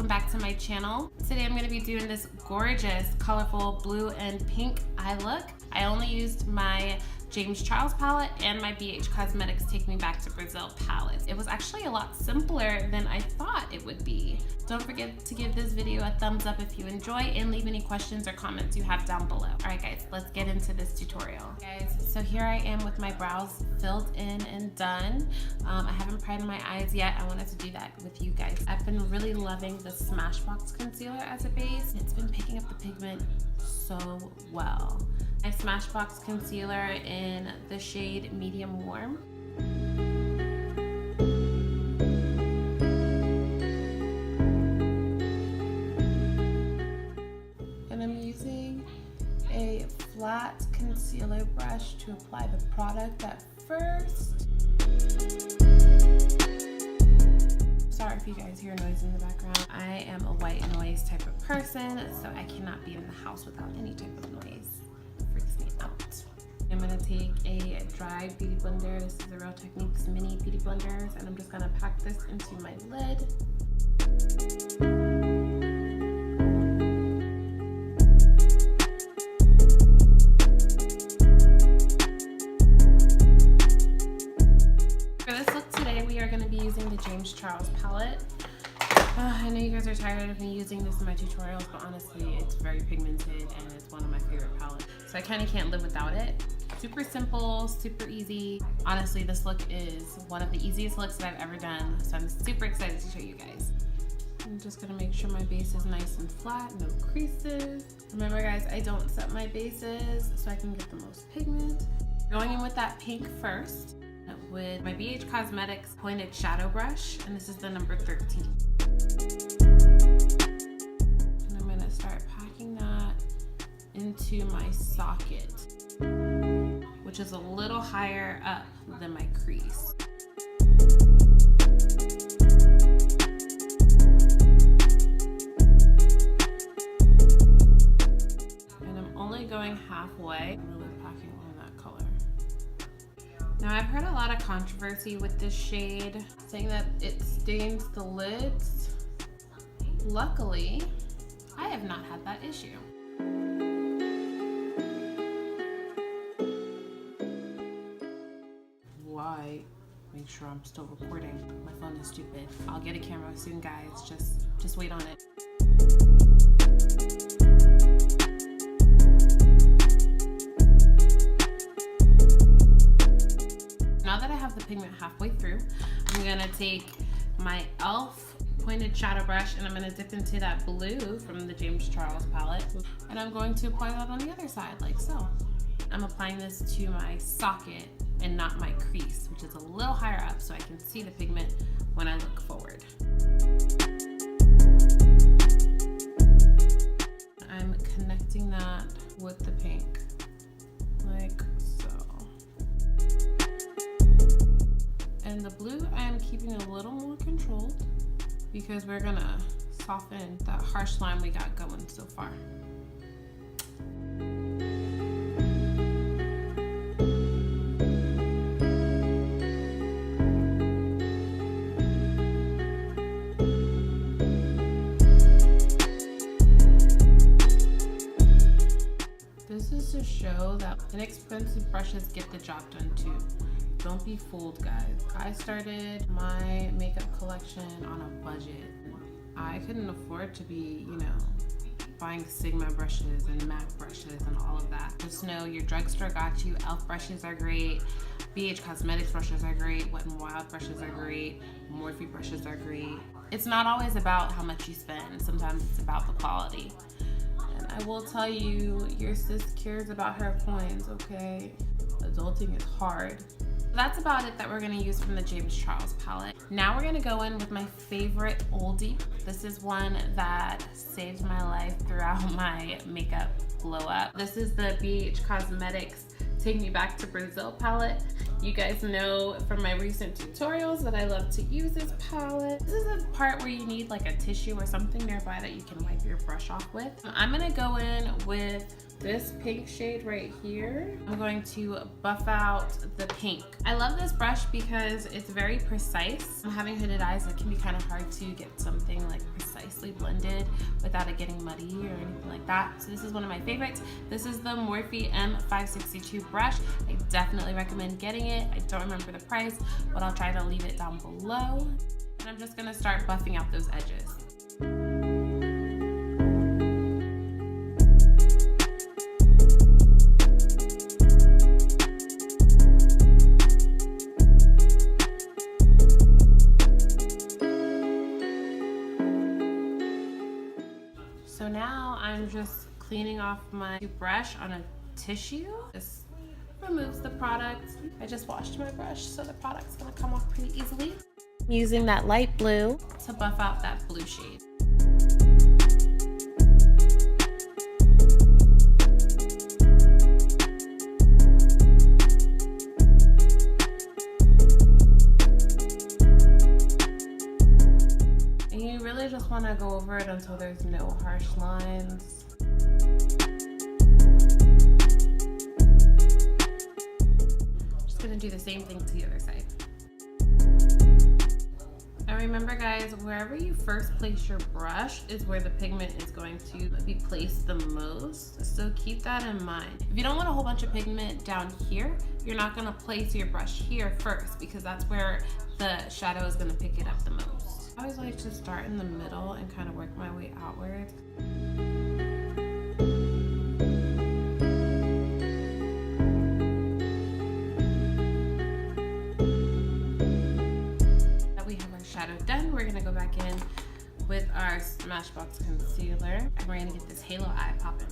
back to my channel. Today I'm going to be doing this gorgeous, colorful blue and pink eye look. I only used my James Charles palette and my BH Cosmetics Take Me Back to Brazil palette. It was actually a lot simpler than I thought it would be. Don't forget to give this video a thumbs up if you enjoy and leave any questions or comments you have down below. Alright guys, let's get into this tutorial. Guys, so here I am with my brows filled in and done. I haven't primed my eyes yet. I wanted to do that with you guys. I've been really loving the Smashbox concealer as a base. It's been picking up the pigment so well. My Smashbox concealer in the shade Medium Warm. And I'm using a flat concealer brush to apply the product at first. Sorry if you guys hear noise in the background. I am a white noise type of person, so I cannot be in the house without any type of noise. It freaks me out. I'm gonna take a dry beauty blender. This is the Real Techniques mini beauty blenders, and I'm just gonna pack this into my lid. For this look today, we are gonna be using the James Charles palette. I know you guys are tired of me using this in my tutorials, but honestly, it's very pigmented and it's one of my favorite palettes. So I kind of can't live without it. Super simple, super easy. Honestly, this look is one of the easiest looks that I've ever done, so I'm super excited to show you guys. I'm just gonna make sure my base is nice and flat, no creases. Remember guys, I don't set my bases so I can get the most pigment. Going in with that pink first with my BH Cosmetics pointed shadow brush, and this is the number 13. And I'm gonna start packing that into my socket, which is a little higher up than my crease. And I'm only going halfway. I'm really packing on that color. Now I've heard a lot of controversy with this shade, saying that it stains the lids. Luckily, I have not had that issue. Why? Make sure I'm still recording. My phone is stupid. I'll get a camera soon, guys. Just wait on it. Now that I have the pigment halfway through, I'm gonna take my e.l.f. pointed shadow brush and I'm gonna dip into that blue from the James Charles palette, and I'm going to apply that on the other side like so. I'm applying this to my socket and not my crease, which is a little higher up so I can see the pigment when I look forward. I'm connecting that with the pink like so. And the blue I am keeping a little more controlled because we're gonna soften that harsh line we got going so far. This is to show that inexpensive brushes get the job done too. Don't be fooled, guys. I started my makeup collection on a budget. I couldn't afford to be, buying Sigma brushes and MAC brushes and all of that. Just know your drugstore got you. e.l.f. brushes are great. BH Cosmetics brushes are great. Wet n Wild brushes are great. Morphe brushes are great. It's not always about how much you spend. Sometimes it's about the quality. And I will tell you, your sis cares about her coins, okay? Adulting is hard. That's about it that we're gonna use from the James Charles palette. Now we're gonna go in with my favorite oldie. This is one that saved my life throughout my makeup glow up. This is the BH Cosmetics Take Me Back to Brazil palette. You guys know from my recent tutorials that I love to use this palette. This is a part where you need like a tissue or something nearby that you can wipe your brush off with. I'm gonna go in with this pink shade right here. I'm going to buff out the pink. I love this brush because it's very precise. I'm having hooded eyes, it can be kind of hard to get something like precisely nicely blended without it getting muddy or anything like that. So this is one of my favorites. This is the Morphe M562 brush. I definitely recommend getting it. I don't remember the price, but I'll try to leave it down below. And I'm just gonna start buffing out those edges. So now I'm just cleaning off my brush on a tissue. This removes the product. I just washed my brush, so the product's gonna come off pretty easily. Using that light blue to buff out that blue shade. And you really just want to go over it until there's no harsh lines. Just gonna do the same thing to the other side. And remember guys, wherever you first place your brush is where the pigment is going to be placed the most. So keep that in mind. If you don't want a whole bunch of pigment down here, you're not gonna place your brush here first because that's where the shadow is gonna pick it up the most. I always like to start in the middle and kind of work my way outwards. Shadow done, we're gonna go back in with our Smashbox concealer and we're gonna get this halo eye popping.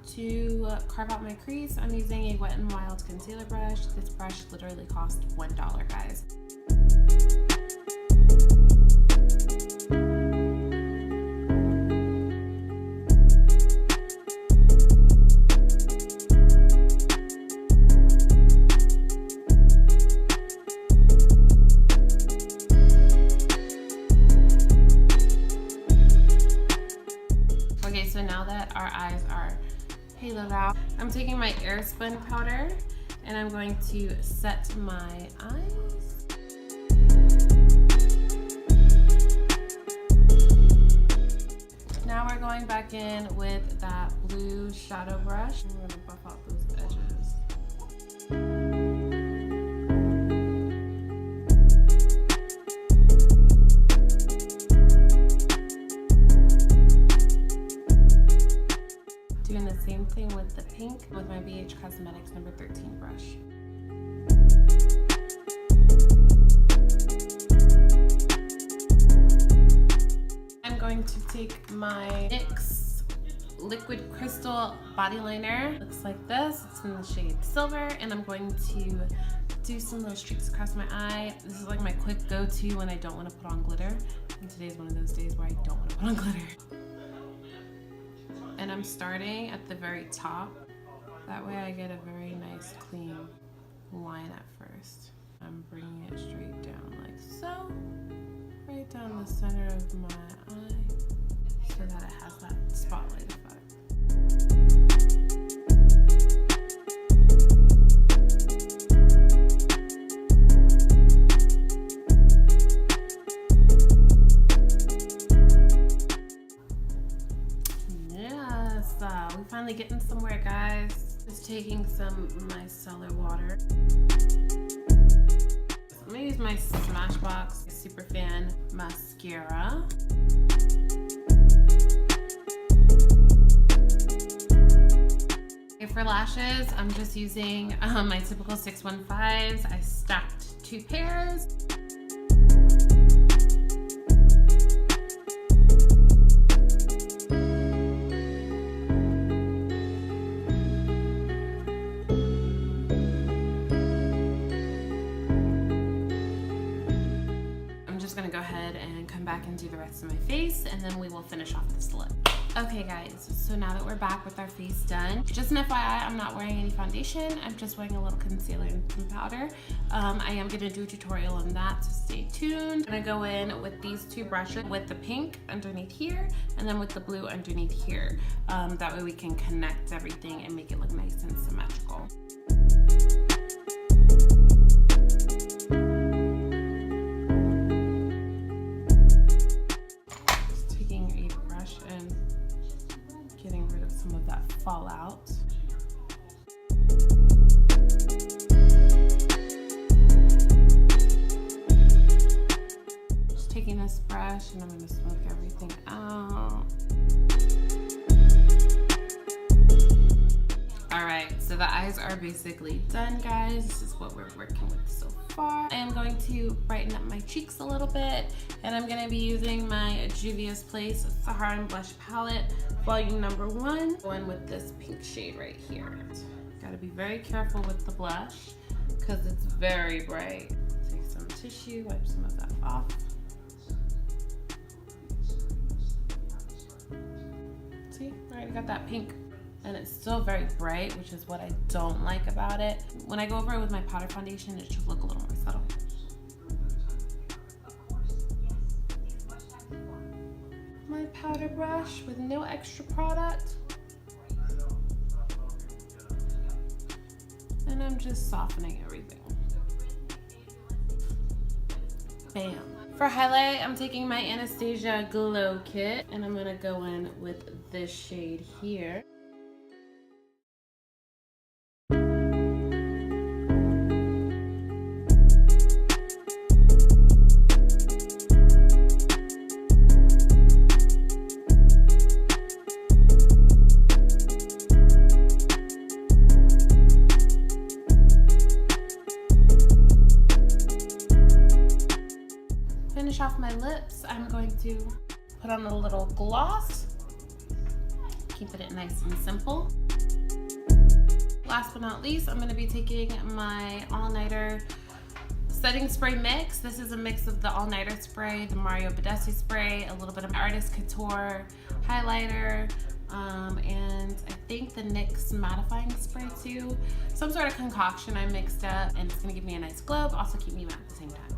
To carve out my crease, I'm using a Wet n Wild concealer brush. This brush literally cost $1, guys. So now that our eyes are haloed out, I'm taking my Airspun powder and I'm going to set my eyes. Now we're going back in with that blue shadow brush. I'm going to buff out those edges. Doing the same thing with the pink with my BH Cosmetics number 13 brush. I'm going to take my NYX Liquid Crystal Body Liner. Looks like this. It's in the shade Silver, and I'm going to do some little streaks across my eye. This is like my quick go-to when I don't want to put on glitter. And today's one of those days where I don't want to put on glitter. And I'm starting at the very top. That way I get a very nice clean line at first. I'm bringing it straight down like so, right down the center of my eye so that it has that spotlight effect. We finally getting somewhere, guys. Just taking some micellar water. So I'm gonna use my Smashbox Superfan mascara. Okay, for lashes, I'm just using my typical 615s. I stacked 2 pairs. Gonna go ahead and come back and do the rest of my face, and then we will finish off this look. Okay guys, so now that we're back with our face done, just an FYI, I'm not wearing any foundation. I'm just wearing a little concealer and some powder. I am gonna do a tutorial on that, so stay tuned. I'm gonna go in with these 2 brushes, with the pink underneath here and then with the blue underneath here. That way we can connect everything and make it look nice and symmetrical. and I'm gonna smoke everything out. All right, so the eyes are basically done, guys. This is what we're working with so far. I am going to brighten up my cheeks a little bit, and I'm gonna be using my Juvia's Place Sahara Blush Palette, volume number 1. Going with this pink shade right here. Gotta be very careful with the blush because it's very bright. Take some tissue, wipe some of that off. See, I already got that pink. And it's still very bright, which is what I don't like about it. When I go over it with my powder foundation, it should look a little more subtle. My powder brush with no extra product. And I'm just softening everything. Bam. For highlight, I'm taking my Anastasia Glow Kit, and I'm gonna go in with this shade here. Finish off my lips, I'm going to put on a little gloss, keeping it nice and simple. Last but not least, I'm going to be taking my all-nighter setting spray mix. This is a mix of the all-nighter spray, the Mario Badescu spray, a little bit of Artist Couture highlighter, and I think the NYX mattifying spray too. Some sort of concoction I mixed up, and it's going to give me a nice glow, but also keep me matte at the same time.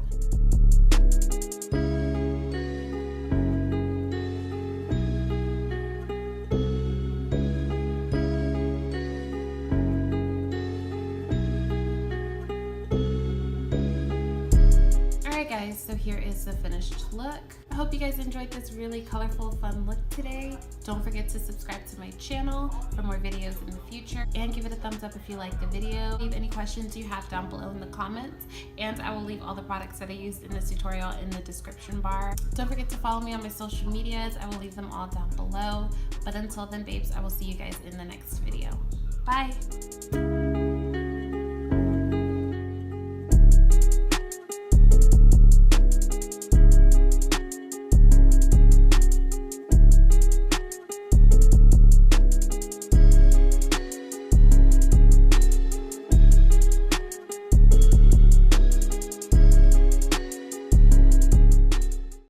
Guys, so here is the finished look. I hope you guys enjoyed this really colorful, fun look today. Don't forget to subscribe to my channel for more videos in the future, and give it a thumbs up if you like the video. Leave any questions you have down below in the comments, and I will leave all the products that I used in this tutorial in the description bar. Don't forget to follow me on my social medias. I will leave them all down below. But until then, babes, I will see you guys in the next video. Bye!